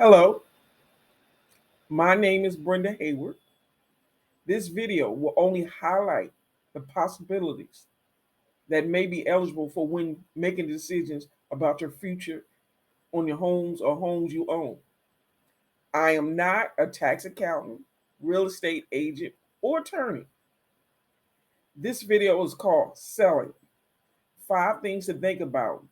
Hello, my name is Brenda Hayward. This video will only highlight the possibilities that may be eligible for when making decisions about your future on your homes or homes you own. I am not a tax accountant, real estate agent, or attorney. This video is called Selling 5 Things to Think About.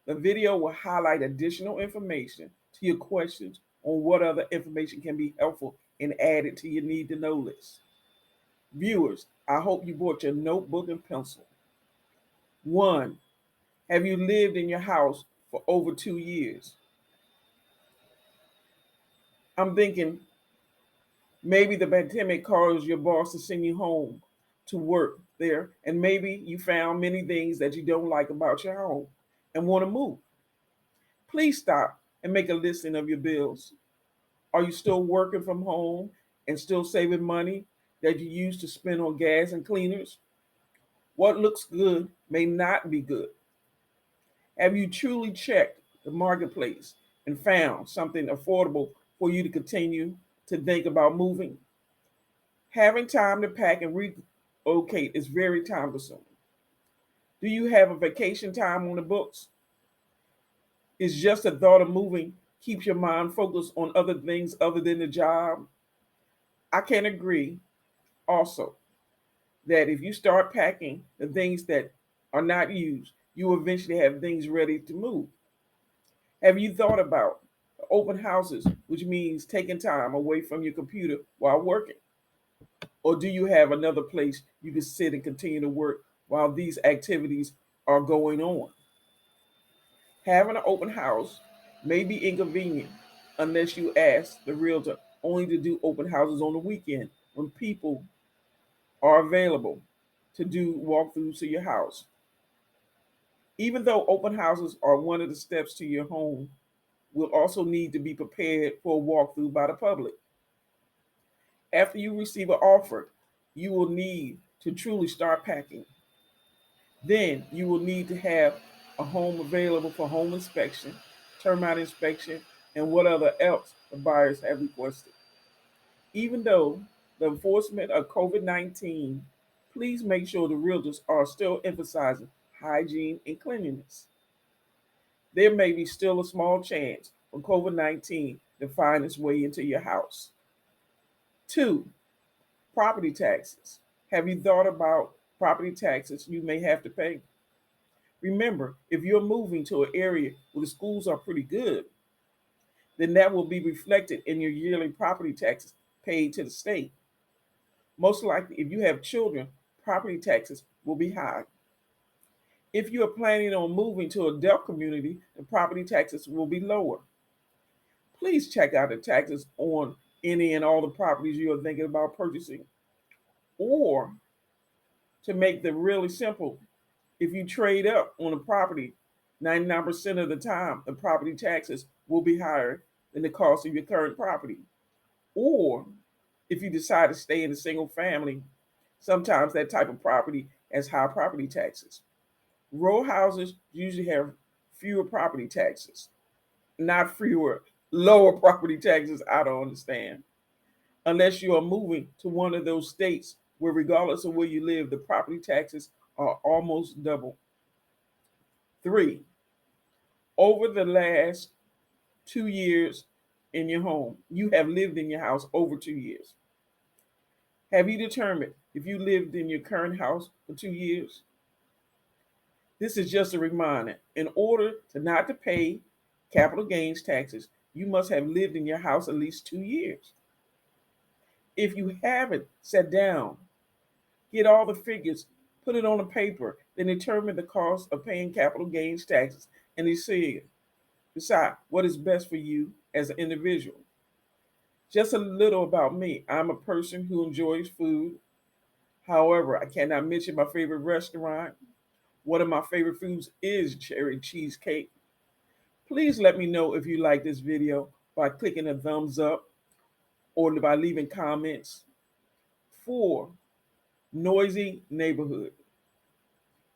The video will highlight additional information to your questions on what other information can be helpful and added to your need to know list. Viewers, I hope you brought your notebook and pencil. 1. Have you lived in your house for over 2 years? I'm thinking maybe the pandemic caused your boss to send you home to work there, and maybe you found many things that you don't like about your home and want to move. Please stop and make a listing of your bills. Are you still working from home and still saving money that you used to spend on gas and cleaners? What looks good may not be good. Have you truly checked the marketplace and found something affordable for you to continue to think about moving? Having time to pack and relocate is very time consuming. Do you have a vacation time on the books? Is just the thought of moving keeps your mind focused on other things other than the job? I can agree also that if you start packing the things that are not used, you will eventually have things ready to move. Have you thought about open houses, which means taking time away from your computer while working? Or do you have another place you can sit and continue to work while these activities are going on? Having an open house may be inconvenient unless you ask the realtor only to do open houses on the weekend when people are available to do walkthroughs to your house. Even though open houses are one of the steps to your home, will also need to be prepared for a walkthrough by the public. After you receive an offer, you will need to truly start packing. Then you will need to have a home available for home inspection, termite inspection, and whatever else the buyers have requested. Even though the enforcement of COVID-19, please make sure the realtors are still emphasizing hygiene and cleanliness. There may be still a small chance for COVID-19 to find its way into your house. 2. Property taxes. Have you thought about property taxes you may have to pay? Remember, if you're moving to an area where the schools are pretty good, then that will be reflected in your yearly property taxes paid to the state. Most likely, if you have children, property taxes will be high. If you are planning on moving to a adult community, the property taxes will be lower. Please check out the taxes on any and all the properties you are thinking about purchasing. Or, to make them really simple, if you trade up on a property, 99% of the time, the property taxes will be higher than the cost of your current property. Or, if you decide to stay in a single family, sometimes that type of property has high property taxes. Row houses usually have fewer property taxes, not fewer, lower property taxes. I don't understand. Unless you are moving to one of those states where, regardless of where you live, the property taxes are almost double. 3. Over the last 2 years in your home, you have lived in your house over 2 years. Have you determined if you lived in your current house for 2 years? This is just a reminder. In order to not to pay capital gains taxes, you must have lived in your house at least 2 years. If you haven't sat down, get all the figures, put it on a paper, then determine the cost of paying capital gains taxes and decide what is best for you as an individual. Just a little about me. I'm a person who enjoys food. However, I cannot mention my favorite restaurant. One of my favorite foods is cherry cheesecake. Please let me know if you like this video by clicking a thumbs up or by leaving comments. 4. Noisy neighborhood.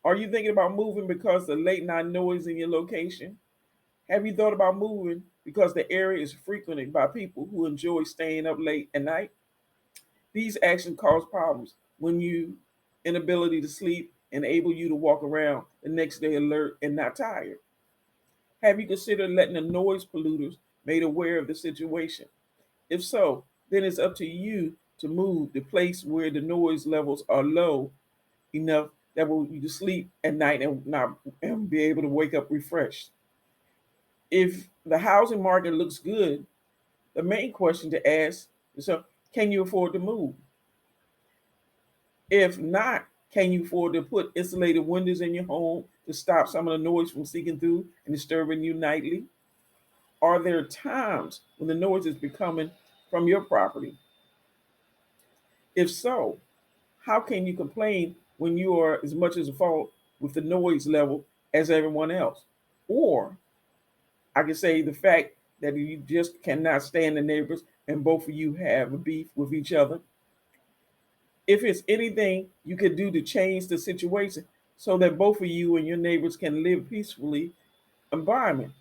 Are you thinking about moving because of the late night noise in your location? Have you thought about moving because the area is frequented by people who enjoy staying up late at night. These actions cause problems when you inability to sleep enable you to walk around the next day alert and not tired. Have you considered letting the noise polluters made aware of the situation? If so, then it's up to you to move the place where the noise levels are low enough that will you to sleep at night and not and be able to wake up refreshed. If the housing market looks good, the main question to ask is, can you afford to move? If not, can you afford to put insulated windows in your home to stop some of the noise from seeping through and disturbing you nightly? Are there times when the noise is becoming from your property? If so, how can you complain when you are as much as a fault with the noise level as everyone else? Or I can say the fact that you just cannot stand the neighbors and both of you have a beef with each other. If it's anything you could do to change the situation so that both of you and your neighbors can live peacefully environment,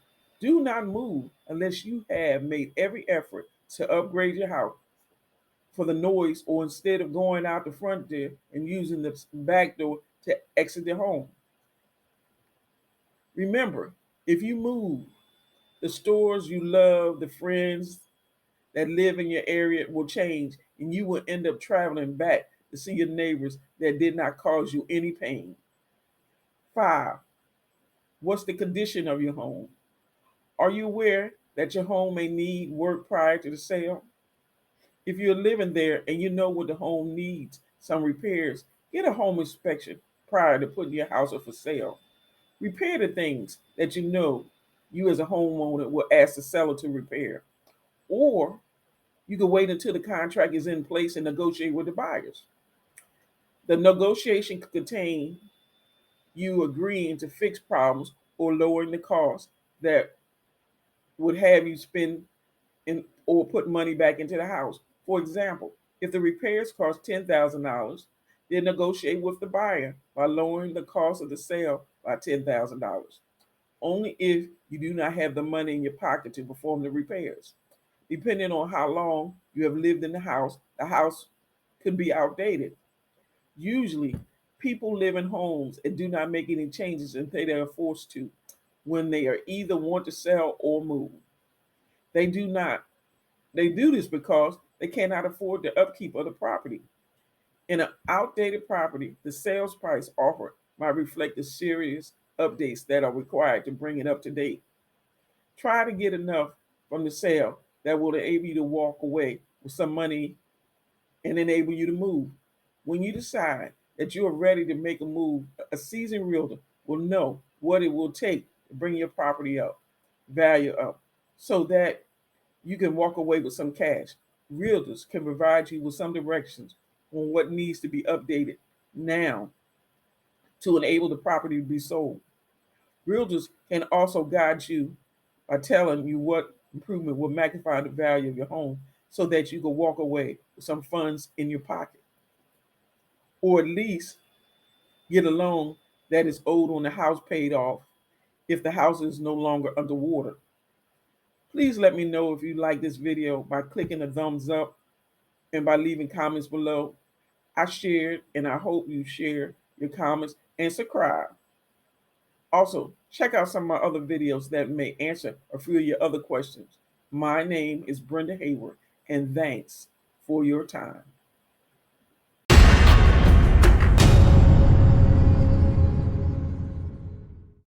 do not move unless you have made every effort to upgrade your house for the noise, or instead of going out the front door and using the back door to exit the home. Remember, if you move, the stores you love, the friends that live in your area will change, and you will end up traveling back to see your neighbors that did not cause you any pain. Five, what's the condition of your home? Are you aware that your home may need work prior to the sale? If you're living there and you know what the home needs, some repairs, get a home inspection prior to putting your house up for sale. Repair the things that you know you as a homeowner will ask the seller to repair. Or you can wait until the contract is in place and negotiate with the buyers. The negotiation could contain you agreeing to fix problems or lowering the cost that would have you spend in or put money back into the house. For example, if the repairs cost $10,000, then negotiate with the buyer by lowering the cost of the sale by $10,000. Only if you do not have the money in your pocket to perform the repairs. Depending on how long you have lived in the house could be outdated. Usually, people live in homes and do not make any changes until they are forced to, when they are either want to sell or move. They do not. They do this because they cannot afford the upkeep of the property. In an outdated property, the sales price offered might reflect the serious updates that are required to bring it up to date. Try to get enough from the sale that will enable you to walk away with some money and enable you to move. When you decide that you are ready to make a move, a seasoned realtor will know what it will take to bring your property up, value up, so that you can walk away with some cash. Realtors can provide you with some directions on what needs to be updated now to enable the property to be sold. Realtors can also guide you by telling you what improvement will magnify the value of your home so that you can walk away with some funds in your pocket, or at least get a loan that is owed on the house paid off if the house is no longer underwater. Please let me know if you like this video by clicking the thumbs up and by leaving comments below. I shared and I hope you share your comments and subscribe. Also, check out some of my other videos that may answer a few of your other questions. My name is Brenda Hayward, and thanks for your time.